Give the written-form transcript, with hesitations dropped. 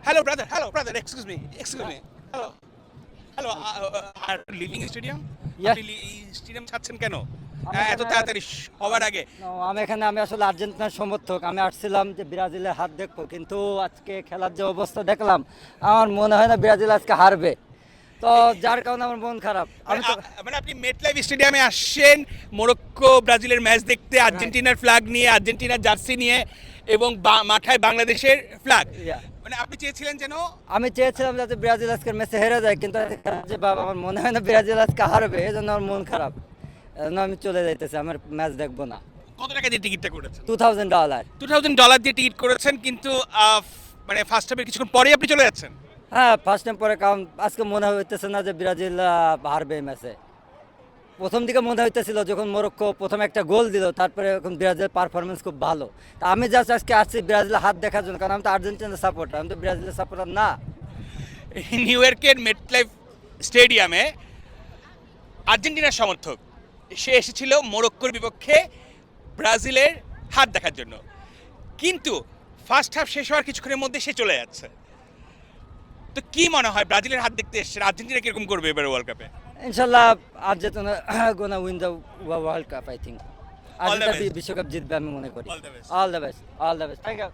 Hello, brother. Excuse me. Hello. Are leaving stadium? Yeah. আপনি stadium ছাড়ছেন কেন? এত তাড়াতাড়ি হওয়ার আগে। আমি আসলে আর্জেন্টিনার সমর্থক। আমি আসছিলাম যে ব্রাজিলের হাত দেখবো, কিন্তু আজকে খেলার যে অবস্থা দেখলাম, আমার মনে হয় না ব্রাজিল আজকে হারবে। তো যার কারণে আমার মন খারাপ। আমি তো মানে আপনি মেটলাইফ স্টেডিয়ামে আসছেন মরক্কো ব্রাজিলের ম্যাচ দেখতে, আর্জেন্টিনার ফ্ল্যাগ নিয়ে, আর্জেন্টিনার জার্সি নিয়ে, এবং মাথায় বাংলাদেশের ফ্ল্যাগ। Yeah. মানে আপনি চেয়েছিলেন যেন আমি চেয়েছিলাম যাতে ব্রাজিল আজকের ম্যাচে হেরে যায়, কিন্তু যে বাবা, আমার মনে হয় না ব্রাজিল আজকে হারবে, এই জন্য আমার মন খারাপ। এজন্য আমি চলে যাইতেছি, আমার ম্যাচ দেখবো না। কত টাকা দিয়ে টিকিটটা করেছেন? $2000। $2000 দিয়ে টিকিট করেছেন, কিন্তু মানে ফার্স্ট হাফের কিছুক্ষণ পরেই আপনি চলে যাচ্ছেন। হ্যাঁ, ফার্স্ট টাইম পরে, কারণ আজকে মনে হইতেছে না যে ব্রাজিল হারবে এই ম্যাচে। প্রথম দিকে মনে হইতেছিল যখন মরক্কো প্রথম একটা গোল দিল, তারপরে এখন ব্রাজিলের পারফরমেন্স খুব ভালো। তা আমি জাস্ট আজকে আসছি ব্রাজিলের হাত দেখার জন্য, কারণ আমি তো আর্জেন্টিনার সাপোর্টার, আমি তো ব্রাজিলের সাপোর্টার না। নিউ ইয়র্কের মেটলাইফ স্টেডিয়ামে আর্জেন্টিনার সমর্থক সে এসেছিল মরক্কোর বিপক্ষে ব্রাজিলের হাত দেখার জন্য, কিন্তু ফার্স্ট হাফ শেষ হওয়ার কিছুক্ষণের মধ্যে সে চলে যাচ্ছে। তো কি মনে হয়, ব্রাজিলের হাত দেখতে এসছে, আর্জেন্টিনা কিরকম করবে এবার ওয়ার্ল্ড কাপে? ইনশাল্লাহ Argentina gonna win the world cup, I think. All the Argentina best. বিশ্বকাপ জিতবে আমি মনে করি। All the best. All the best, all the best, thank you.